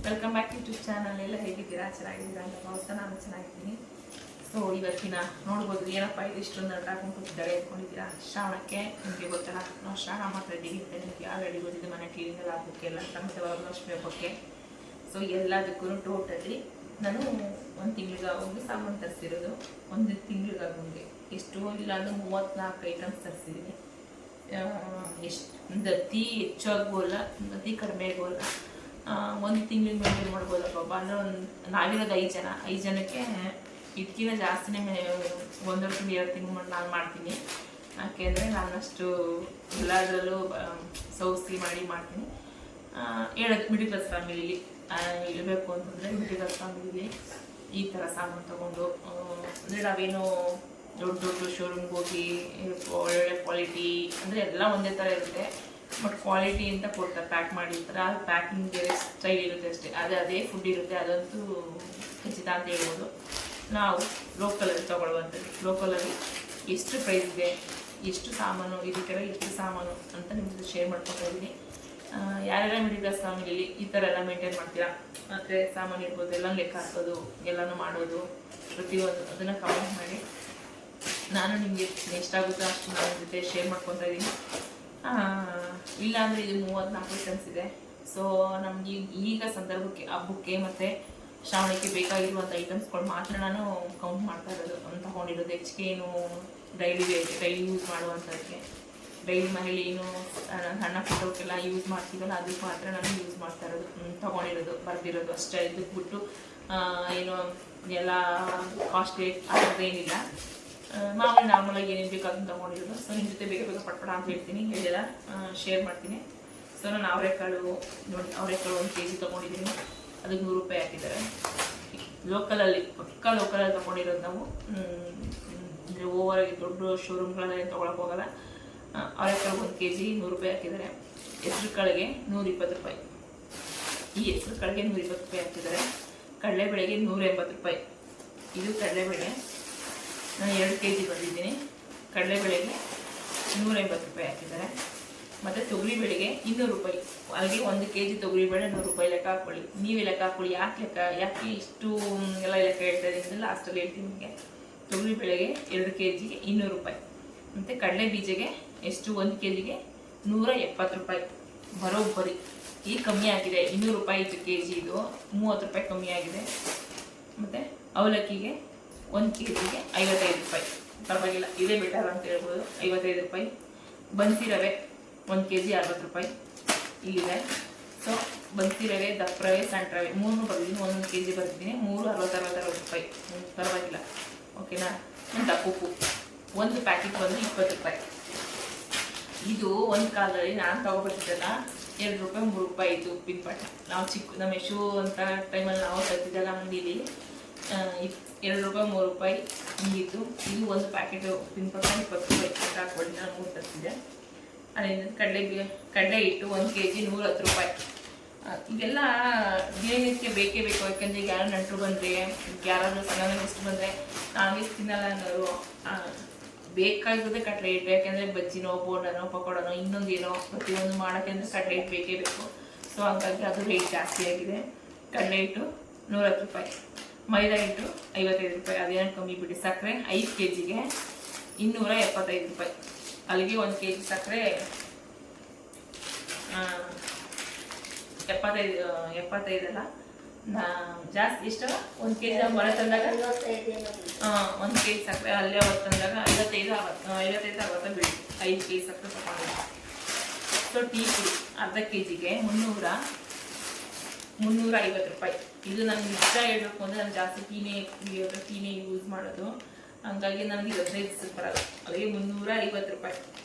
Welcome back YouTube channel. ಎಲ್ಲ ಹೇಗಿದ್ದೀರಾ? ಚೆನ್ನಾಗಿದ್ದೀರಾ ಅಂತ ಭಾವಿಸ್ತಾ ನಾನು ಚೆನ್ನಾಗಿದ್ದೀನಿ. ಸೊ ಇವತ್ತಿನ ನೋಡ್ಬೋದು ಏನಪ್ಪ ಇದು ಇಷ್ಟೊಂದು ನಟ ಹಾಕೊಂಡು ಕೂತಿದ್ದಾಳೆ ಅಂದ್ಕೊಂಡಿದ್ದೀರಾ. ಶ್ರಾವಣಕ್ಕೆ ನಿಮಗೆ ಗೊತ್ತಲ್ಲ, ನಾವು ಶ್ರಾವಣ ಮಾಡ್ತಾ ಇದ್ದೀವಿ ಅಂತ ನಿಮಗೆ ಆಲ್ರೆಡಿ ಗೊತ್ತಿದೆ. ಮನೆ ಕ್ಲೀನಿಂಗ್ ಎಲ್ಲ ಹಬ್ಬಕ್ಕೆ ಎಲ್ಲ ಮತ್ತೆ ವರಲಕ್ಷ್ಮಿ ಹಬ್ಬಕ್ಕೆ. ಸೊ ಎಲ್ಲದಕ್ಕೂ ಟೋಟಲಿ ನಾನು ಒಂದು ತಿಂಗಳಿಗಾಗೋಗಿ ಸಾಮಾನು ತರಿಸಿರೋದು. ಒಂದು ತಿಂಗಳಿಗಾಗೋಂಗೆ ಎಷ್ಟು ಇಲ್ಲ ಅಂದರೆ 34 ಐಟಮ್ಸ್ ತರಿಸಿದ್ದೀನಿ. ಎಷ್ಟು ಅತಿ ಹೆಚ್ಚಾಗೋಲ್ಲ, ಅತಿ ಕಡಿಮೆ ಆಗೋಲ್ಲ. ಒಂದು ತಿಂಗಳಿಗೆ ಮೇಂಟೈನ್ ಮಾಡ್ಬೋದಪ್ಪ ಅಂದರೆ ನಾವಿರೋದು 5 ಜನಕ್ಕೆ ಇದಕ್ಕಿಂತ ಜಾಸ್ತಿನೇ 1.5 ತಿಂಗಳು 2 ತಿಂಗಳು ನಾನು ಮಾಡ್ತೀನಿ. ಯಾಕೆಂದರೆ ನಾನಷ್ಟು ಎಲ್ಲದರಲ್ಲೂ ಸೌಸಿ ಮಾಡ್ತೀನಿ. ಹೇಳೋದು ಮಿಡಿಲ್ ಕ್ಲಾಸ್ ಫ್ಯಾಮಿಲಿಲಿ ಇರಬೇಕು ಅಂತಂದರೆ ಮಿಡಿಲ್ ಕ್ಲಾಸ್ ಫ್ಯಾಮಿಲಿಲಿ ಈ ಥರ ಸಾಮಾನು ತೊಗೊಂಡು ಅಂದರೆ ನಾವೇನು ದೊಡ್ಡ ಶೋರೂಮ್ಗೆ ಹೋಗಿ ಒಳ್ಳೊಳ್ಳೆ ಕ್ವಾಲಿಟಿ ಅಂದರೆ ಎಲ್ಲ ಒಂದೇ ಥರ ಇರುತ್ತೆ. ಬಟ್ ಕ್ವಾಲಿಟಿ ಅಂತ ಕೊಡ್ತಾರೆ, ಪ್ಯಾಕ್ ಮಾಡಿರ್ತಾರೆ. ಅದು ಪ್ಯಾಕಿಂಗ್ ಬೇರೆ ಸ್ಟೈಲ್ ಇರುತ್ತೆ ಅಷ್ಟೇ. ಅದೇ ಫುಡ್ ಇರುತ್ತೆ, ಅದಂತೂ ಖಚಿತ ಅಂತ ಹೇಳ್ಬೋದು. ನಾವು ಲೋಕಲಲ್ಲಿ ತೊಗೊಳ್ಳುವಂಥದ್ದು. ಲೋಕಲಲ್ಲಿ ಎಷ್ಟು ಪ್ರೈಸ್ ಇದೆ, ಎಷ್ಟು ಸಾಮಾನು, ಇದಕ್ಕೆಲ್ಲ ಎಷ್ಟು ಸಾಮಾನು ಅಂತ ನಿಮ್ಮ ಜೊತೆ ಶೇರ್ ಮಾಡ್ಕೊತಾ ಇದ್ದೀನಿ. ಯಾರೆಲ್ಲ ಮಿಡಿಲ್ ಕ್ಲಾಸ್ ಫ್ಯಾಮಿಲಿಲಿ ಈ ಥರ ಎಲ್ಲ ಮೇಂಟೈನ್ ಮಾಡ್ತೀರಾ, ಮತ್ತು ಸಾಮಾನು ಇರ್ಬೋದು, ಎಲ್ಲ ಲೆಕ್ಕ ಹಾಕೋದು, ಎಲ್ಲನೂ ಮಾಡೋದು, ಪ್ರತಿಯೊಂದು ಅದನ್ನು ಕಮೆಂಟ್ ಮಾಡಿ. ನಾನು ನಿಮಗೆ ಎಷ್ಟಾಗುತ್ತೋ ಅಷ್ಟು ನನ್ನ ಜೊತೆ ಶೇರ್ ಮಾಡ್ಕೊತಾ ಇದ್ದೀನಿ. ಇಲ್ಲಾಂದರೆ ಇದು 34 ಐಟಮ್ಸ್ ಇದೆ. ಸೊ ನಮಗೆ ಈಗ ಸಂದರ್ಭಕ್ಕೆ, ಹಬ್ಬಕ್ಕೆ ಮತ್ತು ಶ್ರಾವಣಕ್ಕೆ ಬೇಕಾಗಿರುವಂಥ ಐಟಮ್ಸ್ಗಳು ಮಾತ್ರ ನಾನು ಕೌಂಟ್ ಮಾಡ್ತಾ ಇರೋದು. ತೊಗೊಂಡಿರೋದು ಹೆಚ್ಚಿಗೆ ಏನು ಡೈಲಿ ಯೂಸ್ ಮಾಡುವಂಥದ್ದಕ್ಕೆ, ಡೈಲಿ ಮನೇಲಿ ಏನು ಸಣ್ಣ ಪುಟ್ಟವಕ್ಕೆಲ್ಲ ಯೂಸ್ ಮಾಡ್ತೀವಲ್ಲ ಅದಕ್ಕೆ ಮಾತ್ರ ನಾನು ಯೂಸ್ ಮಾಡ್ತಾ ಇರೋದು, ತೊಗೊಂಡಿರೋದು, ಬರ್ದಿರೋದು ಅಷ್ಟೇ. ಇದಕ್ಕೆ ಬಿಟ್ಟು ಏನು ಎಲ್ಲ ಕಾಸ್ಟ್ಲಿ ಏನಿಲ್ಲ. ಮಾಮೂಲಿ ನಾರ್ಮಲಾಗಿ ಏನೇನು ಬೇಕು ಅದನ್ನು ತೊಗೊಂಡಿರೋದು. ಸೊ ನಿಮ್ಮ ಜೊತೆ ಬೇಗ ಪಟ್ಪಡ ಅಂತ ಹೇಳ್ತೀನಿ, ಹೇಳೆಲ್ಲ ಶೇರ್ ಮಾಡ್ತೀನಿ. ಸೊ ನಾನು ಅವರೆಕಾಳು ನೋಡಿ, ಅವರೆಕಾಳು 1 kg ತೊಗೊಂಡಿದ್ದೀನಿ. ಅದಕ್ಕೆ 100 ರೂಪಾಯಿ ಹಾಕಿದ್ದಾರೆ. ಲೋಕಲಲ್ಲಿ ಲೋಕಲಲ್ಲಿ ತೊಗೊಂಡಿರೋದು ನಾವು. ಅಂದರೆ ಓವರಾಗಿ ದೊಡ್ಡ ಶೋರೂಮ್ಗಳಲ್ಲಿ ತೊಗೊಳಕ್ಕೆ ಹೋಗಲ್ಲ. ಅವರೆಕಾಳು 1 kg 100 ರೂಪಾಯಿ ಹಾಕಿದ್ದಾರೆ. ಹೆಸರು ಕಾಳಿಗೆ 120 ರೂಪಾಯಿ. ಈ ಹೆಸರು ಕಾಳಿಗೆ 120 ರೂಪಾಯಿ ಹಾಕಿದ್ದಾರೆ. ಕಡಲೆಬೇಳೆಗೆ 180 ರೂಪಾಯಿ. ಇದು ಕಡಲೆಬೇಳೆ ನಾನು 2 kg ಬಂದಿದ್ದೀನಿ. ಕಡಲೆಬೇಳೆಗೆ 180 ರೂಪಾಯಿ ಹಾಕಿದ್ದಾರೆ. ಮತ್ತು ತೊಗರಿಬೇಳೆಗೆ 200 ರೂಪಾಯಿ. ಅಲ್ಲಿಗೆ 1 kg ತೊಗರಿಬೇಳೆ 100 ರೂಪಾಯಿ ಲೆಕ್ಕ ಹಾಕ್ಕೊಳ್ಳಿ. ನೀವೇ ಲೆಕ್ಕ ಹಾಕ್ಕೊಳ್ಳಿ. ಯಾಕೆ ಇಷ್ಟು ಎಲ್ಲ ಲೆಕ್ಕ ಹೇಳ್ತಾ ಇದ್ದೀನಿ, ಲಾಸ್ಟಲ್ಲಿ ಹೇಳ್ತೀನಿ ನಿಮಗೆ. ತೊಗರಿಬೇಳೆಗೆ 2 kgಗೆ 200 ರೂಪಾಯಿ. ಮತ್ತು ಕಡಲೆ ಬೀಜಗೆ ಎಷ್ಟು 1 kgಗೆ 170 ರೂಪಾಯಿ ಬರೋಬ್ಬರಿ. ಈಗ ಕಮ್ಮಿ ಆಗಿದೆ, 200 ರೂಪಾಯಿ ಇತ್ತು kg, ಇದು 30 ರೂಪಾಯಿ ಕಮ್ಮಿ ಆಗಿದೆ. ಮತ್ತು ಅವಲಕ್ಕಿಗೆ 1 kgಗೆ 55 ರೂಪಾಯಿ. ಪರವಾಗಿಲ್ಲ, ಇದೇ ಬೆಟರ್ ಅಂತ ಹೇಳ್ಬೋದು. 55 ರೂಪಾಯಿ. ಬನ್ಸಿ ರವೆ 1 kg 60 ರೂಪಾಯಿ ಇಲ್ಲಿದೆ. ಸೊ ಬನ್ಸಿ ರವೆ, ದಪ್ಪ ರವೆ, ಸಣ್ಣ ರವೆ 3 ಬರ್ದಿದ್ದೀನಿ. 1 kg ಬರ್ತಿದ್ದೀನಿ. 3 60 ರೂಪಾಯಿ. ಪರವಾಗಿಲ್ಲ, ಓಕೆನಾ. ದಪ್ಪ ಉಪ್ಪು 1 ಪ್ಯಾಕೆಟ್ ಬಂದು 20 ರೂಪಾಯಿ. ಇದು ಒಂದು ಕಾಲದಲ್ಲಿ ನಾನು ತೊಗೊಬರ್ತಿದ್ದಲ್ಲ 2 ರೂಪಾಯಿ 3 ರೂಪಾಯಿ ಇತ್ತು ಉಪ್ಪಿನ ಪಾಟ. ನಾವು ನಮ್ಮ ಯಶು ಅಂತ ಟೈಮಲ್ಲಿ ನಾವು ತರ್ತಿದ್ದಾಗ ಅಂಗಡೀಲಿ 2 ರೂಪಾಯಿ 3 ರೂಪಾಯಿ ಹಿಂಗಿತ್ತು. ಇದು 1 ಪ್ಯಾಕೆಟ್ ಉಪ್ಪಿನ ಪಾಟ 20 ರೂಪಾಯಿ ಹಾಕ್ಕೊಂಡು ನಾನು 3 ತರ್ತಿದ್ದೆ. ಅದರಿಂದ ಕಡಲೆ ಹಿಟ್ಟು 1 kg 110 ರೂಪಾಯಿ. ಇವೆಲ್ಲ ದಿನನಿತ್ಯ ಬೇಕೇ ಬೇಕು. ಯಾಕೆಂದರೆ ಈಗ ಯಾರು ನೆಂಟರು ಬಂದರೆ, ಯಾರಾದರೂ ಸಣ್ಣ ಎಷ್ಟು ಬಂದರೆ ನಾವೇ ತಿನ್ನಲ್ಲ ಅನ್ನೋರು ಬೇಕಾಗಿರೋದೇ ಕಡಲೆ ಹಿಟ್ಟು. ಯಾಕೆಂದರೆ ಬಜ್ಜಿನೋ, ಬೋಂಡನೋ, ಪಕೋಡನೋ, ಇನ್ನೊಂದೇನೋ ಪ್ರತಿಯೊಂದು ಮಾಡೋಕ್ಕೆ ಅಂದರೆ ಕಡಲೆ ಹಿಟ್ಟು ಬೇಕೇ ಬೇಕು. ಸೊ ಹಾಗಾಗಿ ಅದು ರೇಟ್ ಜಾಸ್ತಿ ಆಗಿದೆ. ಕಡಲೆ ಹಿಟ್ಟು 110 ರೂಪಾಯಿ. ಮೈದಾ ಹಿಟ್ಟು 55 ರೂಪಾಯಿ. ಅದೇನೋ ಕಮ್ಮಿ ಬಿಡಿ. ಸಕ್ಕರೆ 5 kgಗೆ 275 ರೂಪಾಯಿ. ಅಲ್ಲಿಗೆ 1 kg ಸಕ್ಕರೆ 75 ಅಲ್ಲ, ಜಾಸ್ತಿ ಇಷ್ಟ. 1 kg ನಾವು ಹೊರ ತಂದಾಗ 1 kg ಸಕ್ಕರೆ ಅಲ್ಲೇ ಹೊರ ತಂದಾಗ 55-60 ಬಿಡಿ. 5 kg ಸಕ್ಕರೆ ತಗೊಂಡಿದ್ದೆ. ಸೊ ಟೀ ಪುಡಿ ಅರ್ಧ kgಗೆ 350 ರೂಪಾಯಿ. ಇದು ನನಗೆ ಇಷ್ಟ ಹೇಳಬೇಕು ಅಂದರೆ ನಾನು ಜಾಸ್ತಿ ಟೀನೇ ಯೂಸ್ ಮಾಡೋದು. ಹಂಗಾಗಿ ನನಗೆ 15 ದಿವಸಕ್ಕೆ ಬರೋದು. ಅಲ್ಲಿಗೆ 350 ರೂಪಾಯಿ.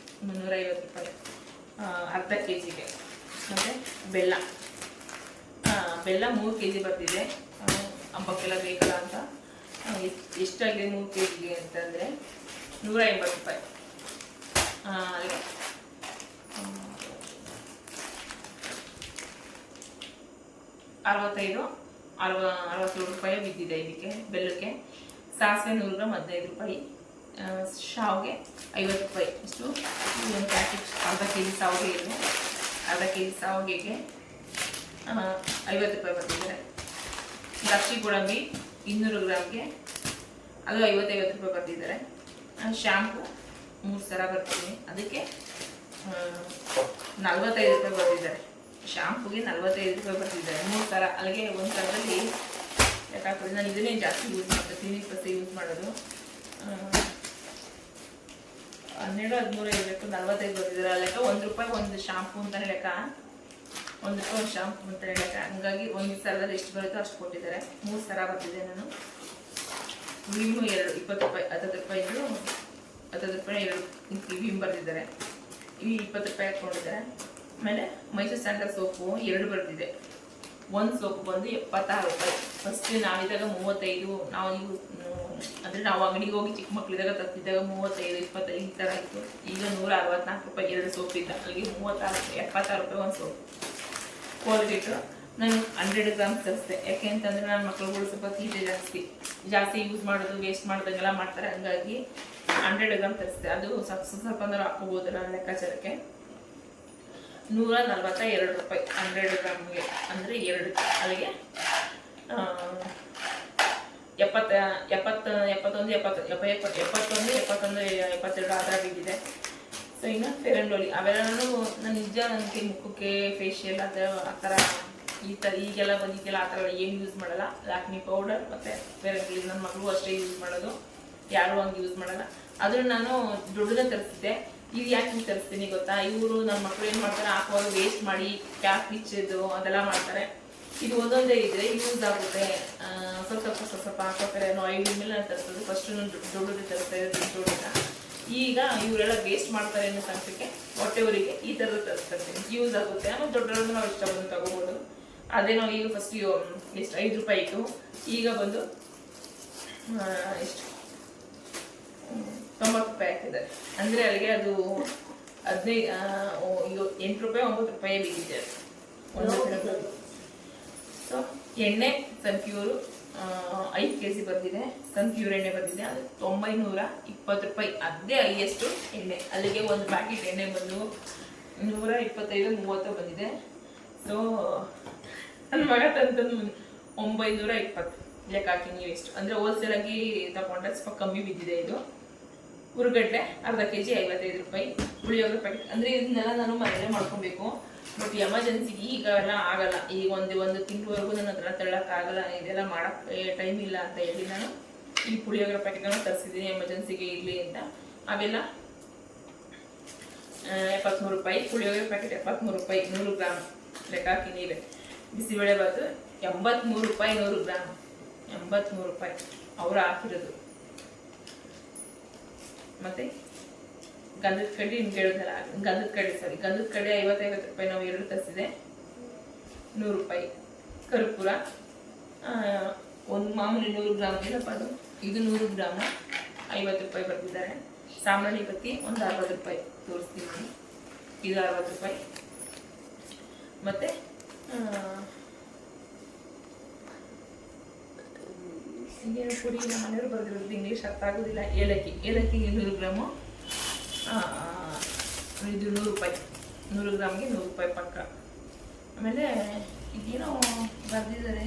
350 ರೂಪಾಯಿ ಅರ್ಧ kgಗೆ. ಮತ್ತು ಬೆಲ್ಲ 3 kg ಬರ್ತಿದೆ. ಹಬ್ಬಕ್ಕೆಲ್ಲ ಬೇಕಲ್ಲ ಅಂತ. ಎಷ್ಟಾಗಿದೆ 3 kgಗೆ ಅಂತಂದರೆ 180 ರೂಪಾಯಿ. ಅಲ್ಲಿಗೆ 67 ರೂಪಾಯಿ ಬಿದ್ದಿದೆ ಇದಕ್ಕೆ ಬೆಲ್ಲಕ್ಕೆ. ಸಾಸಿವೆ 100 ಗ್ರಾಮ್ 15 ರೂಪಾಯಿ. ಶಾವಿಗೆ 50 ರೂಪಾಯಿ. ಇಷ್ಟು 1 ಪ್ಯಾಕೆಟ್ ಅರ್ಧ kg ಶಾವಿಗೆ ಇದೆ. ಅರ್ಧ kg ಶಾವಿಗೆಗೆ 50 ರೂಪಾಯಿ ಬರ್ತಿದ್ದಾರೆ. ದ್ರಾಕ್ಷಿ ಗೋಡಂಬಿ 200 ಗ್ರಾಮ್ಗೆ ಅದು 50 ರೂಪಾಯಿ ಬರ್ತಿದ್ದಾರೆ. ಶ್ಯಾಂಪು 3 ಸರ ಬರ್ತೀನಿ, ಅದಕ್ಕೆ 45 ರೂಪಾಯಿ ಬರ್ತಿದ್ದಾರೆ. ಶಾಂಪುಗೆ 45 ರೂಪಾಯಿ ಬರ್ತಿದ್ದಾರೆ 3 ಸರ. ಅಲ್ಲಿಗೆ ಒಂದು ಸರದಲ್ಲಿ ಯಾಕಂದ್ರೆ ನಾನು ಇದನ್ನೇ ಜಾಸ್ತಿ ಯೂಸ್ ಮಾಡ್ತೀನಿ, ಕ್ಲಿನಿಕ್ ಪ್ಲಸ್ ಯೂಸ್ ಮಾಡೋದು. 12, 13 ಇರಬೇಕು, 45 ಬರ್ತಿದ್ದಾರೆ ಲೆಕ್ಕ. 1 ರೂಪಾಯಿ ಒಂದು ಶಾಂಪು ಅಂತಾನೆ ಲೆಕ್ಕ, 1 ರೂಪಾಯಿ ಒಂದು ಶಾಂಪು ಅಂತಾನೆ ಲೆಕ್ಕ. ಹಂಗಾಗಿ ಒಂದು ಸರದಲ್ಲಿ ಎಷ್ಟು ಬರುತ್ತೋ ಅಷ್ಟು ಕೊಟ್ಟಿದ್ದಾರೆ. 3 ಸರ ಬರ್ತಿದೆ. ನಾನು ವಿಮ್ 20 ರೂಪಾಯಿ, 10 ರೂಪಾಯಿ 10 ರೂಪಾಯಿ 2 ವಿಮ್ ಬರ್ತಿದ್ದಾರೆ. ಈ 20 ರೂಪಾಯಿ ಹಾಕೊಂಡಿದ್ದಾರೆ. ಆಮೇಲೆ ಮೈಸೂರು ಸ್ಯಾಂಡಲ್ ಸೋಪು 2 ಬರ್ತಿದೆ. ಒಂದು ಸೋಪು ಬಂದು 76 ರೂಪಾಯಿ. ಫಸ್ಟ್ ನಾವಿದ್ದಾಗ 35, ನಾವು ಅಂದರೆ ನಾವು ಅಂಗಡಿಗೆ ಹೋಗಿ ಚಿಕ್ಕ ಮಕ್ಕಳಿದ್ದಾಗ ತಪ್ಪಿದ್ದಾಗ 35, 25 ಈ ಥರ ಇತ್ತು. ಈಗ 164 ರೂಪಾಯಿ 2 ಸೋಪ್ ಇದ್ದ. ಅಲ್ಲಿಗೆ 76 ರೂಪಾಯಿ ಒಂದು ಸೋಪ್. ಕೋಲ್ಗೇಟು ನಾನು 100 ಗ್ರಾಮ್ ತರಿಸಿದೆ. ಯಾಕೆ ಅಂತಂದರೆ ನನ್ನ ಮಕ್ಕಳುಗಳು ಸ್ವಲ್ಪ ತೀಟೆ ಜಾಸ್ತಿ ಯೂಸ್ ಮಾಡೋದು, ವೇಸ್ಟ್ ಮಾಡೋದಂಗೆಲ್ಲ ಮಾಡ್ತಾರೆ. ಹಂಗಾಗಿ 100 ಗ್ರಾಮ್ ತರಿಸಿದೆ. ಅದು ಸ್ವಲ್ಪ ಅಂದ್ರೆ ಹಾಕೋಬೋದು ನನ್ನ ಲೆಕ್ಕಾಚಾರಕ್ಕೆ. 142 ರೂಪಾಯಿ 100 ಗ್ರಾಮ್ಗೆ, ಅಂದರೆ 2. ಅಲ್ಲಿಗೆ 72 ಆಧಾರ ಬಿದ್ದಿದೆ. ಸೊ ಇನ್ನು ಫೇರ್ ಆ್ಯಂಡ್ ಲವ್ಲಿ ಅವೆಲ್ಲನೂ ನಾನು ನಿಜ ನನಗೆ ಮುಖಕ್ಕೆ ಫೇಶಿಯಲ್ ಆ ಥರ ಈಗೆಲ್ಲ ಬಂದಿದ್ದೆಲ್ಲ ಆ ಥರ ಏನು ಯೂಸ್ ಮಾಡಲ್ಲ. ಲ್ಯಾಕ್ಮಿ ಪೌಡರ್ ಮತ್ತು ಫೇರ್ ಆ್ಯಂಡ್ ಲವ್ಲಿ ನನ್ನ ಮಗಳು ಅಷ್ಟೇ ಯೂಸ್ ಮಾಡೋದು, ಯಾರೂ ಹಂಗೆ ಯೂಸ್ ಮಾಡಲ್ಲ. ಅದನ್ನು ನಾನು ದೊಡ್ಡದನ್ನ ತರಿಸಿದ್ದೆ. ಇದು ಯಾಕೆ ತರಿಸ್ತೀನಿ ಗೊತ್ತಾ, ಇವರು ನನ್ನ ಮಕ್ಕಳು ಏನು ಮಾಡ್ತಾರೆ, ಹಾಕುವಾಗ ವೇಸ್ಟ್ ಮಾಡಿ ಕ್ಯಾಪ್ ಬಿಚ್ಚೋದು ಅದೆಲ್ಲ ಮಾಡ್ತಾರೆ. ಇದು ಒಂದೊಂದೇ ಇದ್ರೆ ಯೂಸ್ ಆಗುತ್ತೆ. ಸ್ವಲ್ಪ ಹಾಕೋತಾರೆ. ಆಯಿಲ್ ಮೇಲೆ ನಾನು ತರಿಸೋದು. ಫಸ್ಟು ನಾನು ದೊಡ್ಡದು ತರಿಸ್ತಾ ಇರೋದು ದೊಡ್ಡದ. ಈಗ ಇವರೆಲ್ಲ ವೇಸ್ಟ್ ಮಾಡ್ತಾರೆ ಅನ್ನೋ ಸಂಖ್ಯೆಗೆ ಹೊಟ್ಟೆವರಿಗೆ ಈ ಥರದ್ದು ತರಿಸ್ತಾ ಇರ್ತೀನಿ. ಯೂಸ್ ಆಗುತ್ತೆ. ಆಮೇಲೆ ದೊಡ್ಡವ್ರದ್ದು ನಾವು ಇಷ್ಟ ಬಂದು ತಗೋಬೋದು. ಅದೇ ನಾವು ಈಗ ಫಸ್ಟ್ ಎಷ್ಟು 5 ರೂಪಾಯಿ ಇತ್ತು, ಈಗ ಬಂದು ಎಷ್ಟು 90 ರೂಪಾಯಿ ಹಾಕಿದ್ದಾರೆ. ಅಂದರೆ ಅಲ್ಲಿಗೆ ಅದು 8 ರೂಪಾಯಿ 9 ರೂಪಾಯಿ ಬಿದ್ದಿದೆ ಒಂದು. ಸೊ ಎಣ್ಣೆ ಸನ್ಫ್ಯೂರು 5 kg ಬಂದಿದೆ. ಸನ್ಫ್ಯೂರ್ ಎಣ್ಣೆ ಬಂದಿದೆ, ಅದು 920 ರೂಪಾಯಿ. ಅದೇ ಹೈಯೆಸ್ಟು ಎಣ್ಣೆ. ಅಲ್ಲಿಗೆ ಒಂದು ಪ್ಯಾಕೆಟ್ ಎಣ್ಣೆ ಬಂದು 125-30 ಬಂದಿದೆ. ಸೊ ನನ್ನ ಮಗ ತಂತಂದು 920 ಲೆಕ್ಕ ಹಾಕಿ ನೀವು ಎಷ್ಟು ಅಂದರೆ ಹೋಲ್ಸೇಲಾಗಿ ತಗೊಂಡ್ರೆ ಸ್ವಲ್ಪ ಕಮ್ಮಿ ಬಿದ್ದಿದೆ. ಇದು ಹುರುಗಡ್ಲೆ ಅರ್ಧ kg 55 ರೂಪಾಯಿ. ಪುಳಿಯೋಗರೆ ಪ್ಯಾಕೆಟ್ ಅಂದರೆ ಇದನ್ನೆಲ್ಲ ನಾನು ಮನೇಲೆ ಮಾಡ್ಕೊಬೇಕು. ಬಟ್ ಎಮರ್ಜೆನ್ಸಿಗೆ ಈಗ ಎಲ್ಲ ಆಗಲ್ಲ. ಈಗ ಒಂದು ತಿಂಗಳವರೆಗೂ ನನ್ನ ಹತ್ರ ತಳ್ಳೋಕ್ಕಾಗಲ್ಲ, ಇದೆಲ್ಲ ಮಾಡೋಕ್ಕೆ ಟೈಮ್ ಇಲ್ಲ ಅಂತ ಹೇಳಿ ನಾನು ಈ ಪುಳಿಯೋಗರೆ ಪ್ಯಾಕೆಟನ್ನು ತರಿಸಿದ್ದೀನಿ ಎಮರ್ಜೆನ್ಸಿಗೆ ಇರಲಿ ಅಂತ. ಅವೆಲ್ಲ 73 ರೂಪಾಯಿ. ಪುಳಿಯೋಗರೆ ಪ್ಯಾಕೆಟ್ 73 ರೂಪಾಯಿ 100 ಗ್ರಾಮ್ ಲೆಕ್ಕ ಹಾಕಿ ನೀವೇ. ಬಿಸಿಬೇಳೆ ಬಾತು 83 ರೂಪಾಯಿ 100 ಗ್ರಾಮ್, 83 ರೂಪಾಯಿ ಅವರು ಹಾಕಿರೋದು. ಮತ್ತು ಗಂಧದ ಕಡ್ಡಿ ನಿಮ್ಗೆ ಹೇಳಿದ್ನಲ್ಲ, ಗಂಧದ ಕಡ್ಡಿ 55 ರೂಪಾಯಿ ನಾವು 2 ತರಿಸಿದೆ, 100 ರೂಪಾಯಿ. ಕರ್ಪೂರ ಒಂದು ಮಾಮೂಲಿ 100 ಗ್ರಾಮ್ ಏನಪ್ಪ ಅದು, ಇದು 100 ಗ್ರಾಮ್ 50 ರೂಪಾಯಿ ಬರ್ತಿದ್ದಾರೆ. ಸಾಂಬ್ರಾಣಿ ಬತ್ತಿ ಒಂದು 60 ರೂಪಾಯಿ ತೋರಿಸ್ತೀನಿ, ಇದು 60 ರೂಪಾಯಿ. ಮತ್ತು ಇನ್ನೇನು ಪುಡಿ ನಮ್ಮ ಮನೆಯವರು ಬರೆದಿರೋದು ಇಂಗ್ಲೀಷ್ ಅರ್ಥ ಆಗೋದಿಲ್ಲ. ಏಲಕ್ಕಿ 200 ಗ್ರಾಮು, ಇದು 100 ರೂಪಾಯಿ. 100 ಗ್ರಾಮ್ಗೆ 100 ರೂಪಾಯಿ ಪಕ್ಕ. ಆಮೇಲೆ ಇದೇನೋ ಬರೆದಿದ್ದಾರೆ.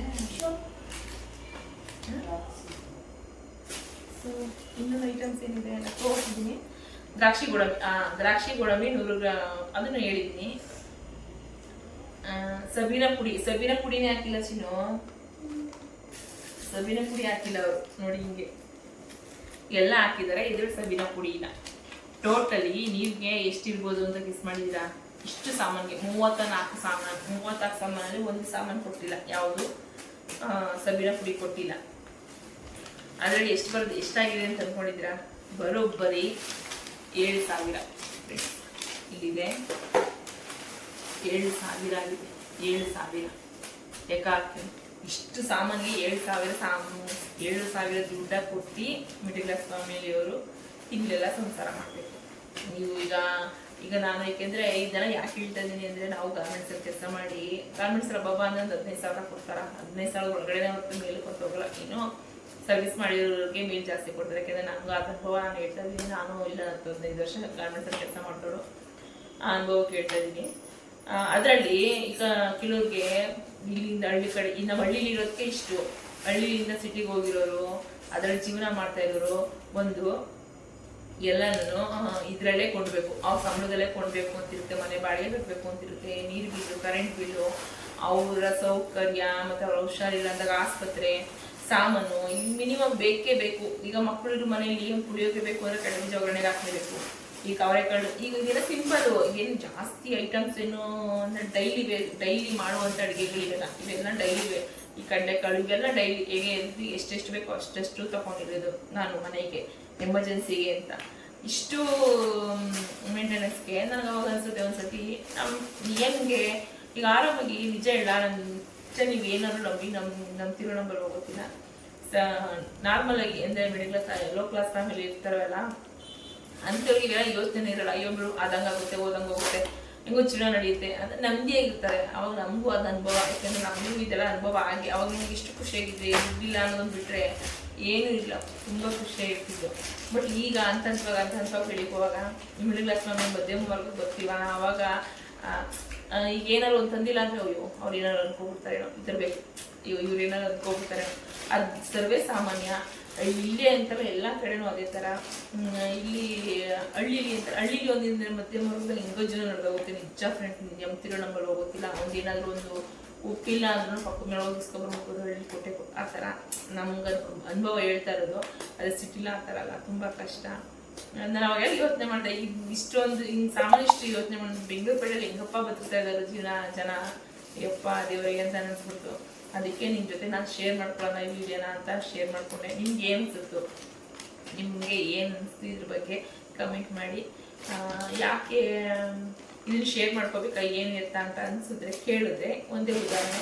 ಸೊ ಇನ್ನೊಂದು ಐಟಮ್ಸ್ ಏನಿದೆ ಅಂತ ತೋರಿಸಿದ್ದೀನಿ. ದ್ರಾಕ್ಷಿ ಗೋಡಂಬಿ 100 ಗ್ರಾಮ್ ಅದನ್ನು ಹೇಳಿದ್ದೀನಿ. ಸಬೀನ ಪುಡಿನೇ ಹಾಕಿಲ್ಲ ಚಿನ್ನು, ಸಬೀನ ಪುಡಿ ಹಾಕಿಲ್ಲ ಅವರು. ನೋಡಿ ಹಿಂಗೆ ಎಲ್ಲ ಹಾಕಿದ್ದಾರೆ, ಇದ್ರಲ್ಲಿ ಸಬೀನ ಪುಡಿ ಇಲ್ಲ. ಟೋಟಲಿ ನೀವಿಗೆ ಎಷ್ಟಿರ್ಬೋದು ಅಂತ ಗೆಸ್ ಮಾಡಿದ್ದೀರಾ? ಇಷ್ಟು ಸಾಮಾನಿಗೆ 34 ಸಾಮಾನಲ್ಲಿ ಒಂದು ಸಾಮಾನು ಕೊಟ್ಟಿಲ್ಲ, ಯಾವುದು ಸಬೀನ ಪುಡಿ ಕೊಟ್ಟಿಲ್ಲ. ಅದರಲ್ಲಿ ಎಷ್ಟಾಗಿದೆ ಅಂತ ಅಂದ್ಕೊಂಡಿದ್ದೀರಾ? ಬರೋಬ್ಬರಿ 7,000 ಇಲ್ಲಿದೆ. 7,000 ಆಗಿದೆ. 7,000 ಲೆಕ್ಕ ಹಾಕ್ತೀನಿ. ಇಷ್ಟು ಸಾಮಾನಿಗೆ 7,000 ದುಡ್ಡ ಕೊಟ್ಟು ಮಿಡಲ್ ಕ್ಲಾಸ್ ಫ್ಯಾಮಿಲಿಯವರು ತಿಂಗಳೆಲ್ಲ ಸಂಸಾರ ಮಾಡಬೇಕು. ನೀವು ಈಗ ನಾನು ಏಕೆಂದರೆ ಇದೆಲ್ಲ ಯಾಕೆ ಹೇಳ್ತಾ ಇದ್ದೀನಿ ಅಂದರೆ, ನಾವು ಗಾರ್ಮೆಂಟ್ಸಲ್ಲಿ ಕೆಲಸ ಮಾಡಿ ಗಾರ್ಮೆಂಟ್ಸ್ ರಬ್ಬ ಅಂದ್ರೆ 15,000 ಕೊಡ್ತಾರೆ. 15,000 ಒಳಗಡೆ ಹೊರತು ಮೇಲೆ ಕೊಟ್ಟು ಹೋಗಲ್ಲ. ಇನ್ನೂ ಸರ್ವಿಸ್ ಮಾಡಿರೋರಿಗೆ ಮೇಲ್ ಜಾಸ್ತಿ ಕೊಡ್ತಾರೆ. ಯಾಕೆಂದರೆ ನನಗೂ ಆ ಅನುಭವ ನಾನು ಹೇಳ್ತಾ ಇದ್ದೀನಿ. ನಾನು ಇಲ್ಲ 15 ವರ್ಷ ಗಾರ್ಮೆಂಟ್ಸಲ್ಲಿ ಕೆಲಸ ಮಾಡ್ತಾರೋ ಆ ಅನುಭವ ಕೇಳ್ತಾ ಇದ್ದೀನಿ. ಅದರಲ್ಲಿ ಈಗ ಕೆಲವ್ರಿಗೆ ಇಲ್ಲಿಂದ ಹಳ್ಳಿ ಕಡೆ ಇನ್ನು ಹಳ್ಳಿಲಿ ಇರೋದಕ್ಕೆ ಇಷ್ಟು, ಹಳ್ಳಿಯಿಂದ ಸಿಟಿಗೆ ಹೋಗಿರೋರು ಅದರಲ್ಲಿ ಜೀವನ ಮಾಡ್ತಾ ಇರೋರು ಒಂದು ಎಲ್ಲನೂ ಇದರಲ್ಲೇ ಕೊಂಡ್ಬೇಕು, ಅವ್ರ ಸಂಬಳದಲ್ಲೇ ಕೊಂಡ್ಬೇಕು ಅಂತಿರುತ್ತೆ, ಮನೆ ಬಾಡಿಗೆ ಕಟ್ಟಬೇಕು ಅಂತಿರುತ್ತೆ, ನೀರು ಬಿಲ್ಲು, ಕರೆಂಟ್ ಬಿಲ್ಲು, ಅವರ ಸೌಕರ್ಯ, ಮತ್ತು ಅವ್ರ ಹುಷಾರಿಲ್ಲ ಅಂದಾಗ ಆಸ್ಪತ್ರೆ, ಸಾಮಾನು, ಈಗ ಮಿನಿಮಮ್ ಬೇಕೇ ಬೇಕು. ಈಗ ಮಕ್ಕಳು ಮನೆಯಲ್ಲಿ ಏನು ಕುಡಿಯೋಕೆ ಬೇಕು ಅಂದರೆ ಕಡಿಮೆ ಒಗ್ಗರಣೆಗೆ ಹಾಕಲೇಬೇಕು. ಈಗ ಅವರೆಕಾಳು ಈಗ ಇದೆಲ್ಲ ಸಿಂಪಲ್ಲು, ಏನು ಜಾಸ್ತಿ ಐಟಮ್ಸ್ ಏನು ಅಂದರೆ ಡೈಲಿ ಮಾಡುವಂಥ ಅಡುಗೆಗಳಿವೆಲ್ಲ, ಇವೆಲ್ಲ ಡೈಲಿ ಈ ಕಡಲೆಕಾಳು ಇವೆಲ್ಲ ಡೈಲಿ ಹೇಗೆ ಎಷ್ಟೆಷ್ಟು ಬೇಕೋ ಅಷ್ಟೆಷ್ಟು ತಗೊಂಡಿರೋದು ನಾನು ಮನೆಗೆ ಎಮರ್ಜೆನ್ಸಿಗೆ ಅಂತ. ಇಷ್ಟು ಮೇಂಟೆನೆನ್ಸ್ಗೆ ನನಗೆ ಅವಾಗ ಅನ್ಸುತ್ತೆ ಒಂದ್ಸತಿ ಹೆಂಗೆ ಈಗ ಆರಾಮಾಗಿ ನಿಜ ಇಲ್ಲ ನಿಜ ನೀವು ಏನಾದ್ರು ನಂಬ್ತಿರೋ ನಂಬರ್ ಹೋಗೋತಿಲ್ಲ. ನಾರ್ಮಲ್ ಆಗಿ ಅಂದರೆ middle class low class family ಇರ್ತಾರಲ್ಲ ಅಂಥವ್ರಿಗೆ ಯೋಚನೆ ಇರಲ್ಲ, ಅಯ್ಯೊಬ್ರು ಆದಂಗಾಗುತ್ತೆ ಓದಂಗೆ ಹೋಗುತ್ತೆ ಹೆಂಗೋ ಜೀವನ ನಡೆಯುತ್ತೆ ಅಂತ ನೆಮ್ಮದಿಯಾಗಿರ್ತಾರೆ. ಅವಾಗ ನಮಗೂ ಅದು ಅನುಭವ, ಯಾಕಂದ್ರೆ ನಮಗೂ ಇದೆಲ್ಲ ಅನುಭವ ಆಗಿ ಅವಾಗ ನಿಮ್ಗೆ ಇಷ್ಟು ಖುಷಿಯಾಗಿದೆ, ದುಡ್ಡಿಲ್ಲ ಅನ್ನೋದನ್ನು ಬಿಟ್ಟರೆ ಏನೂ ಇಲ್ಲ, ತುಂಬ ಖುಷಿಯಾಗಿರ್ತಿದ್ದು. ಬಟ್ ಈಗ ಅಂತ ಬೆಳಿಕೋವಾಗ ಮಿಡಲ್ ಕ್ಲಾಸ್ ನಾವು ಮಧ್ಯಮ ವರ್ಗಕ್ಕೆ ಬರ್ತೀವ, ಆವಾಗ ಈಗ ಏನಾದ್ರು ಒಂದು ತಂದಿಲ್ಲ ಅಂದರೆ ಅಯ್ಯೋ ಅವ್ರು ಏನಾರು ಅನ್ಕೋಬಿಡ್ತಾರೇನೋ, ಇದಿರಬೇಕು ಇವ್ರು ಏನಾರು ಅನ್ಕೋಬಿಡ್ತಾರೆ, ಅದು ಸರ್ವೇ ಸಾಮಾನ್ಯ. ಇಲ್ಲೇ ಅಂತಲ್ಲ ಎಲ್ಲ ಕಡೆನೂ ಅದೇ ಥರ. ಇಲ್ಲಿ ಹಳ್ಳೀಲಿ ಒಂದಿನ ಮಧ್ಯಮ ವರ್ಗದಲ್ಲಿ ಹೆಂಗೋ ಜನ ನಡೆದೋಗುತ್ತೆ ನಿಜ ಫ್ರೆಂಡ್, ನೆಮ್ತಿರೋ ನಂಬರ್ ಹೋಗೋತಿಲ್ಲ. ಒಂದೇನಾದರೂ ಒಂದು ಉಪ್ಪಿಲ್ಲ ಅಂದ್ರೂ ಪಕ್ಕ ಮೇಲೆ ಹೋಗಿಸ್ಕೊಬರ್ಬೇಕು, ಹಳ್ಳಿ ಕೊಟ್ಟೆ ಆ ಥರ ನಮ್ಗೆ ಅನುಭವ ಹೇಳ್ತಾ ಇರೋದು. ಅದೇ ಸಿಟಿಲ್ಲ ಆ ಥರ ಅಲ್ಲ, ತುಂಬ ಕಷ್ಟ. ನಾನು ಅವಾಗೆಲ್ಲ ಯೋಚನೆ ಮಾಡಿದೆ, ಈಗ ಇಷ್ಟೊಂದು ಹಿಂಗೆ ಸಾಮಾನ್ಯ ಇಷ್ಟು ಯೋಚನೆ ಮಾಡಿದೆ, ಬೆಂಗಳೂರು ಕಡೆಯಲ್ಲಿ ಹೆಂಗಪ್ಪ ಬದುಕ್ತಾ ಇದ್ದಾರೆ ಜನ ಯಪ್ಪ ದೇವರಿಗೆ ಅಂತ ಅನಿಸ್ಬಿಡ್ತು. ಅದಕ್ಕೆ ನಿಮ್ಮ ಜೊತೆ ನಾನು ಶೇರ್ ಮಾಡ್ಕೊಳ್ಳೋಣ ಈ ವಿಡಿಯೋನ ಅಂತ ಶೇರ್ ಮಾಡಿಕೊಂಡೆ. ನಿಮ್ಗೆ ಏನು ಅನಿಸ್ತು, ನಿಮಗೆ ಏನು ಅನಿಸ್ತು ಇದ್ರ ಬಗ್ಗೆ ಕಮೆಂಟ್ ಮಾಡಿ. ಯಾಕೆ ಇದನ್ನು ಶೇರ್ ಮಾಡ್ಕೋಬೇಕಾ ಏನು ಇರ್ತಾ ಅಂತ ಅನಿಸಿದ್ರೆ ಕೇಳಿದ್ರೆ ಒಂದೇ ಉದಾಹರಣೆ,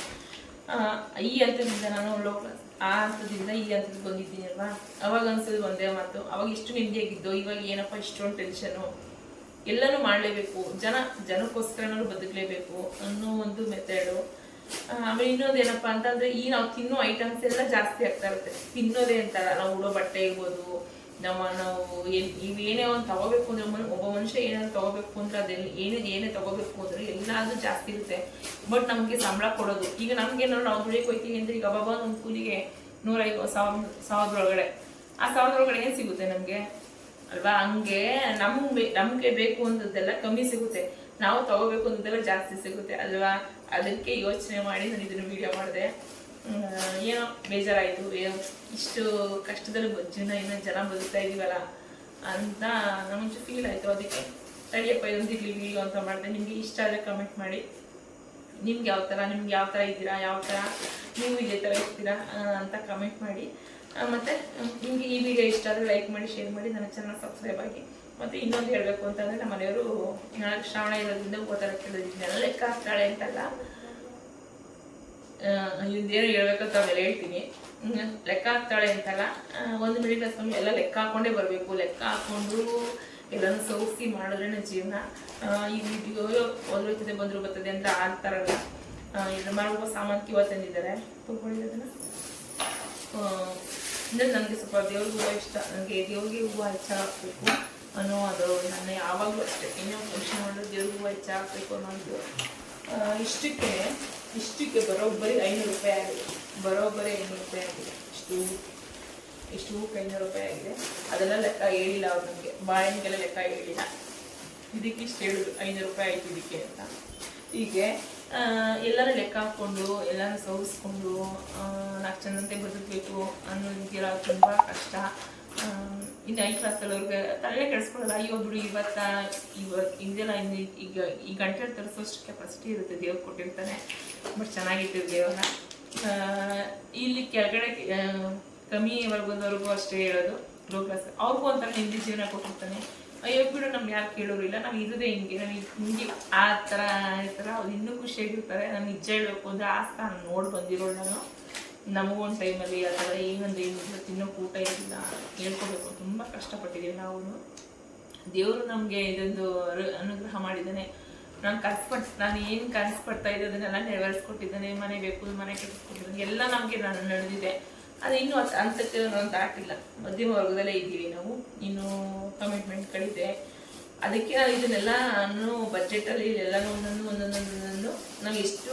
ಈ ಹಂತದಿಂದ ನಾನು ಲೋ ಕ್ಲಾಸ್ ಆ ಹಂತದಿಂದ ಈ ಹಂತಕ್ಕೆ ಬಂದಿದ್ದೀನಿ ಅಲ್ವಾ, ಅವಾಗ ಅನ್ಸೋದು ಒಂದೇ ಮಾತು, ಅವಾಗ ಇಷ್ಟು ನೆಮ್ಮದಿಯಾಗಿದ್ದು, ಇವಾಗ ಏನಪ್ಪ ಇಷ್ಟೊಂದು ಟೆನ್ಷನು, ಎಲ್ಲನೂ ಮಾಡಲೇಬೇಕು, ಜನಕ್ಕೋಸ್ಕರನೂ ಬದುಕಲೇಬೇಕು ಅನ್ನೋ ಒಂದು ಮೆಥಡು. ಆಮೇಲೆ ಇನ್ನೊಂದು ಏನಪ್ಪ ಅಂತಂದರೆ ಈ ನಾವು ತಿನ್ನೋ ಐಟಮ್ಸ್ ಎಲ್ಲ ಜಾಸ್ತಿ ಆಗ್ತಾ ಇರುತ್ತೆ. ತಿನ್ನೋದೇ ಅಂತಲ್ಲ, ನಾವು ಉಡೋ ಬಟ್ಟೆ ಇರ್ಬೋದು, ನಾವು ಏನೇ ಒಂದು ತಗೋಬೇಕು ಅಂದ್ರೆ ಒಬ್ಬ ಮನುಷ್ಯ ಏನಾದ್ರು ತಗೋಬೇಕು ಅಂದ್ರೆ ಅದೆಲ್ಲ ಏನೇ ತಗೋಬೇಕು ಅಂದ್ರೆ ಎಲ್ಲಾದ್ರೂ ಜಾಸ್ತಿ ಇರುತ್ತೆ. ಬಟ್ ನಮಗೆ ಸಂಬಳ ಕೊಡೋದು, ಈಗ ನಮ್ಗೇನಾದ್ರು ನಾವು ದುಡಿಯಕ್ಕೆ ಹೋಗ್ತೀವಿ ಅಂದ್ರೆ ಈಗ ಅವಾಗ ಒಂದು ಕೂಲಿಗೆ 150,000 ಒಳಗಡೆ, ಆ 1000 ಒಳಗಡೆ ಏನು ಸಿಗುತ್ತೆ ನಮಗೆ ಅಲ್ವಾ? ಹಂಗೆ ನಮಗೆ ಬೇಕು ಅಂದದ್ದೆಲ್ಲ ಕಮ್ಮಿ ಸಿಗುತ್ತೆ, ನಾವು ತಗೋಬೇಕು ಅಂದದ್ದೆಲ್ಲ ಜಾಸ್ತಿ ಸಿಗುತ್ತೆ ಅಲ್ವಾ? ಅದಕ್ಕೆ ಯೋಚನೆ ಮಾಡಿ ನಾನು ಇದನ್ನು ವಿಡಿಯೋ ಮಾಡಿದೆ. ಏನೋ ಬೇಜಾರಾಯಿತು, ಏನೋ ಇಷ್ಟು ಕಷ್ಟದಲ್ಲಿ ಜನ ಬದುಕ್ತಾ ಇದೀವಲ್ಲ ಅಂತ ನಮಗೆ ಫೀಲ್ ಆಯಿತು. ಅದಕ್ಕೆ ತಡಿಯಪ್ಪ ಇದೊಂದು ಇರಲಿ ವಿಡಿಯೋ ಅಂತ ಮಾಡಿದೆ. ನಿಮಗೆ ಇಷ್ಟ ಆದರೆ ಕಮೆಂಟ್ ಮಾಡಿ, ನಿಮ್ಗೆ ಯಾವ ಥರ ಇದ್ದೀರಾ, ಯಾವ ಥರ ನೀವು ಇದೇ ಥರ ಇರ್ತೀರಾ ಅಂತ ಕಮೆಂಟ್ ಮಾಡಿ. ಮತ್ತು ನಿಮಗೆ ಈ ವಿಡಿಯೋ ಇಷ್ಟ ಆದರೆ ಲೈಕ್ ಮಾಡಿ, ಶೇರ್ ಮಾಡಿ, ನನ್ನ ಚಾನಲ್ ಸಬ್ಸ್ಕ್ರೈಬ್ ಆಗಿ. ಮತ್ತು ಇನ್ನೊಂದು ಹೇಳಬೇಕು ಅಂತಂದರೆ ನಮ್ಮ ಮನೆಯವರು ಶ್ರಾವಣ ಇರೋದ್ರಿಂದ ಓದಾರ ಕೇಳೋದ್ರಿಂದ ಲೆಕ್ಕ ಹಾಕ್ತಾಳೆ ಅಂತಲ್ಲ, ಇದೇನು ಹೇಳ್ಬೇಕಂತ ಅವೆಲ್ಲ ಹೇಳ್ತೀನಿ. ಲೆಕ್ಕ ಹಾಕ್ತಾಳೆ ಅಂತಲ್ಲ, ಒಂದು ಮಿಡಲ್ ಕ್ಲಾಸ್ ನಮಗೆ ಎಲ್ಲ ಲೆಕ್ಕ ಹಾಕ್ಕೊಂಡೇ ಬರಬೇಕು, ಲೆಕ್ಕ ಹಾಕ್ಕೊಂಡು ಎಲ್ಲನೂ ಸೌಸಿ ಮಾಡಿದ್ರೇನೆ ಜೀವನ. ಈ ಓದೋಯ್ತದೆ ಬಂದರೂ ಬರ್ತದೆ ಅಂತ ಆಡ್ತಾರಲ್ಲ, ಇದು ಮಾಡುವ ಸಾಮಾನ್ಯ ಇವತ್ತು ತಂದಿದ್ದಾರೆ ತೊಗೊಂಡಿರೋದನ್ನು. ಅಂದರೆ ನನಗೆ ಸ್ವಲ್ಪ ದೇವ್ರಿಗೆ ಹೂವು ಇಷ್ಟ, ನನಗೆ ದೇವ್ರಿಗೆ ಹೂವು ಹೆಚ್ಚಾಗಬೇಕು ಅನ್ನೋ ಅದು ನನ್ನ ಯಾವಾಗಲೂ ಅಷ್ಟೇ, ಇನ್ನೂ ಫಂಕ್ಷನ್ ಮಾಡಿದ್ರೆ ದೇವ್ರಿಗೆ ಹೂವು ಹೆಚ್ಚಾಗಬೇಕು ಅನ್ನೋದು. ಇಷ್ಟಕ್ಕೆ ಬರೋಬ್ಬರಿ 500 ರೂಪಾಯಿ ಆಗಿದೆ, ಬರೋಬ್ಬರಿ 500 ರೂಪಾಯಿ ಆಗಿದೆ. ಇಷ್ಟು ಹೂಕ್ಕೆ 500 ರೂಪಾಯಿ ಆಗಿದೆ. ಅದೆಲ್ಲ ಲೆಕ್ಕ ಹೇಳಿಲ್ಲ ಅವ್ರು, ನಮಗೆ ಬಾಳೆಹಣ್ಣಿಗೆಲ್ಲ ಲೆಕ್ಕ ಹೇಳಿಲ್ಲ. ಇದಕ್ಕೆ ಇಷ್ಟು ಹೇಳಿದ್ರು 500 ರೂಪಾಯಿ ಆಯ್ತು ಇದಕ್ಕೆ ಅಂತ. ಹೀಗೆ ಎಲ್ಲರೂ ಲೆಕ್ಕ ಹಾಕ್ಕೊಂಡು ಎಲ್ಲರೂ ಸೌರಿಸ್ಕೊಂಡು ನಾಲ್ಕು ಜನಂತೆ ಬದುಕಬೇಕು ಅನ್ನೋದಿಗೆಲ್ಲ ತುಂಬ ಕಷ್ಟ. ಇನ್ನು 5 ಕ್ಲಾಸಲ್ಲವ್ರಿಗೆ ತಲೆ ಕೆಡಿಸ್ಕೊಳ್ಳಲ್ಲ, ಅಯ್ಯೋ ಬಿಡು ಇದೆಲ್ಲ ಈಗ ಈ ಗಂಟೆ ತರಿಸೋಷ್ಟು ಕೆಪಾಸಿಟಿ ಇರುತ್ತೆ, ದೇವ್ರು ಕೊಟ್ಟಿರ್ತಾನೆ. ಬಟ್ ಚೆನ್ನಾಗಿರ್ತೀವಿ ದೇವ್ರನ್ನ. ಇಲ್ಲಿ ಕೆಳಗಡೆ ಕಮ್ಮಿ ವರ್ಗದವ್ರಿಗೂ ಅಷ್ಟೇ ಹೇಳೋದು, ಲೋ ಕ್ಲಾಸ್ ಅವ್ರಿಗೂ ಒಂಥರ ನಿಂದಿ ಜೀವನ ಕೊಟ್ಟಿರ್ತಾನೆ. ಅಯ್ಯೋ ಬಿಡು ನಮ್ಗೆ ಯಾರು ಕೇಳೋರಿಲ್ಲ, ನಾವು ಇರೋದೇ ಹಿಂಗೆ, ನಮಗೆ ಹಿಂಗೆ ಆ ಥರ ಇರ್ತಾರೆ. ಅವ್ರು ಇನ್ನೂ ಖುಷಿಯಾಗಿರ್ತಾರೆ. ನಾನು ನಿಜ ಹೇಳಬೇಕು ಅಂದರೆ ಆ ಸ್ಥಾನ ನೋಡಿ ಬಂದಿರೋಳು ನಾನು. ನಮಗೊಂದು ಟೈಮಲ್ಲಿ ಆ ಥರ ಏನೊಂದು ಏನಿಲ್ಲ, ತಿನ್ನೋಕೆ ಊಟ ಇರಲಿಲ್ಲ, ಹೇಳ್ಕೊಬೇಕು, ತುಂಬ ಕಷ್ಟಪಟ್ಟಿದ್ದೀವಿ ನಾವು. ದೇವರು ನಮಗೆ ಇದೊಂದು ಅನುಗ್ರಹ ಮಾಡಿದ್ದಾನೆ. ನಾನು ಏನು ಕನಸು ಪಡ್ತಾ ಇದ್ದೆ ಅದನ್ನೆಲ್ಲ ನೆರವೇರಿಸ್ಕೊಟ್ಟಿದ್ದಾನೆ. ಮನೆ ಬೇಕು, ಮನೆ ಕಟ್ಟಿಸ್ಕೊಟ್ಟಿದ್ದಾನೆ, ಎಲ್ಲ ನಮಗೆ ನಡೆದಿದೆ. ಅದು ಇನ್ನೂ ಹಂತಕ್ಕೆ ನಾವು ದಾಟಿಲ್ಲ, ಮಧ್ಯಮ ವರ್ಗದಲ್ಲೇ ಇದ್ದೀವಿ ನಾವು. ಇನ್ನೂ ಕಮಿಟ್ಮೆಂಟ್ಗಳಿದೆ. ಅದಕ್ಕೆ ನಾವು ಇದನ್ನೆಲ್ಲ ಬಜೆಟಲ್ಲಿ ಎಲ್ಲನೂ ಒಂದೊಂದು ನಾವು ಎಷ್ಟು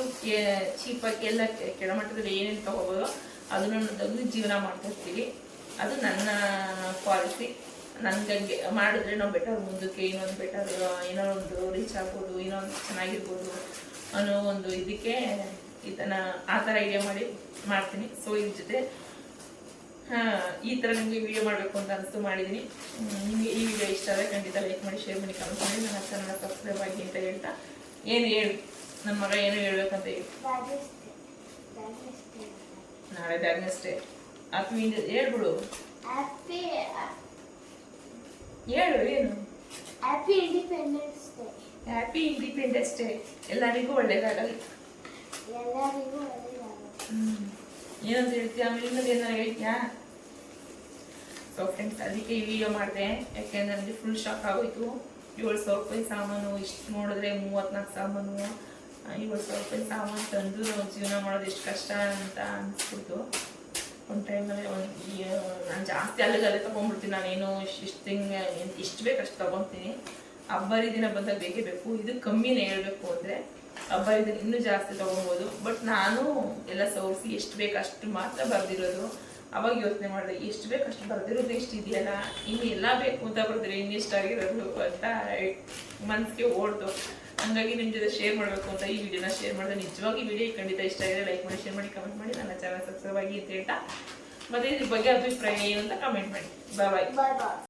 ಚೀಪಾಗಿ ಎಲ್ಲ ಕೆಳಮಟ್ಟದಲ್ಲಿ ಏನೇನು ತಗೋಬೋದೋ ಅದನ್ನು ತೆಗೆದು ಜೀವನ ಮಾಡ್ತಾ ಇರ್ತೀವಿ. ಅದು ನನ್ನ ಪಾಲಿಸಿ. ನನಗೆ ಮಾಡಿದ್ರೆ ನಾವು ಬೆಟರ್, ಮುಂದಕ್ಕೆ ಇನ್ನೊಂದು ಬೆಟರ್, ಏನೋ ಒಂದು ರೀಚ್ ಆಗ್ಬೋದು, ಏನೋ ಒಂದು ಚೆನ್ನಾಗಿರ್ಬೋದು ಅನ್ನೋ ಒಂದು ಇದಕ್ಕೆ ಇದನ್ನು ಆ ಥರ ಐಡಿಯಾ ಮಾಡ್ತೀನಿ. ಸೊ ಇದ್ರ ಜೊತೆ ಈ ಥರ ನಿಮಗೆ ವಿಡಿಯೋ ಮಾಡಬೇಕು ಅಂತ ಅನಿಸ್ತು ಮಾಡಿದ್ದೀನಿ. ನಿಮಗೆ ಈ ವಿಡಿಯೋ ಇಷ್ಟ ಆದರೆ ಖಂಡಿತ ಲೈಕ್ ಮಾಡಿ, ಶೇರ್ ಮಾಡಿ, ಕಮೆಂಟ್ ಮಾಡಿ, ನನ್ನ ಚಾನಲ್ ಸಬ್ಸ್ಕ್ರೈಬ್ ಆಗಿ ಅಂತ ಹೇಳ್ತಾ ಏನು ಹೇಳಿ ನನ್ನ ಮಗ ಏನು ಹೇಳ್ಬೇಕಂತ ಹೇಳಿ. ನಾಳೆ ಡ್ಯಾಗ್ನಸ್ಟೇ ಹ್ಯಾಪಿ ಹೇಳ್ಬಿಡು. ಹೇಳು ಏನು? Happy independence day. Happy independence day. ಎಲ್ಲರಿಗೂ ಒಳ್ಳೇದಾಗಲಿ. ಎಲ್ಲರಿಗೂ ಒಳ್ಳೇದಾಗಲಿ. ಏನಂತ ಹೇಳ್ತೀಯ? ಆಮೇಲೆ ಇನ್ನೊಂದು ಏನಾರು ಹೇಳ್ತೀಯಾ? ಸೊ ಫ್ರೆಂಡ್ಸ್, ಅದಕ್ಕೆ ಈ ವಿಡಿಯೋ ಮಾಡಿದೆ. ಯಾಕೆಂದ್ರೆ ನನಗೆ ಫುಲ್ ಶಾಕ್ ಆಗೋಯ್ತು. 7,000 ರೂಪಾಯಿ ಸಾಮಾನು, ಇಷ್ಟು ನೋಡಿದ್ರೆ 34 ಸಾಮಾನು, 7,000 ರೂಪಾಯಿ ಸಾಮಾನು ತಂದು ನಾವು ಜೀವನ ಮಾಡೋದು ಎಷ್ಟು ಕಷ್ಟ ಅಂತ ಅನಿಸ್ಬಿಡ್ತು. ಒಂದು ಟೈಮಲ್ಲಿ ನಾನು ಜಾಸ್ತಿ ಅಲ್ಲೇ ತೊಗೊಂಡ್ಬಿಡ್ತೀನಿ. ನಾನೇನು ಇಷ್ಟು ಬೇಕು ಅಷ್ಟು ತೊಗೊತೀನಿ. ಹಬ್ಬರಿ ದಿನ ಬಂದಾಗ ಬೇಕೇ ಬೇಕು. ಇದು ಕಮ್ಮಿನೇ ಹೇಳ್ಬೇಕು ಅಂದರೆ, ಹಬ್ಬರಿ ದಿನ ಇನ್ನೂ ಜಾಸ್ತಿ ತೊಗೊಬೋದು. ಬಟ್ ನಾನು ಎಲ್ಲ ಸೋರಿಸಿ ಎಷ್ಟು ಬೇಕು ಅಷ್ಟು ಮಾತ್ರ ಬರೆದಿರೋದು. ಅವಾಗ ಯೋಚನೆ ಮಾಡಿದೆ, ಎಷ್ಟು ಬೇಕು ಅಷ್ಟು ಬರೆದಿರೋದು ಎಷ್ಟು ಇದೆಯಲ್ಲ, ಇನ್ನು ಎಲ್ಲ ಬೇಕು ಅಂತ ಬರೆದ್ರೆ ಇನ್ನೆಷ್ಟಾಗಿರೋದು ಅಂತ ಮನಸ್ಸಿಗೆ ಓಡ್ತು. ಹಂಗಾಗಿ ನಿಮ್ಮ ಜೊತೆ ಶೇರ್ ಮಾಡಬೇಕು ಅಂತ ಈ ವಿಡಿಯೋನ ಶೇರ್ ಮಾಡಿದೆ. ನಿಜವಾಗಿ ವಿಡಿಯೋ ಖಂಡಿತ ಇಷ್ಟ ಆಗಿದೆ. ಲೈಕ್ ಮಾಡಿ, ಶೇರ್ ಮಾಡಿ, ಕಮೆಂಟ್ ಮಾಡಿ, ನನ್ನ ಚಾನಲ್ ಸಬ್ಸ್ಕ್ರೈಬ್ ಆಗಿ ಅಂತ ಹೇಳ್ತಾ, ಮತ್ತೆ ಇದ್ರ ಬಗ್ಗೆ ಅಭಿಪ್ರಾಯ ಏನು ಅಂತ ಕಮೆಂಟ್ ಮಾಡಿ. ಬಾಯ್ ಬಾಯ್.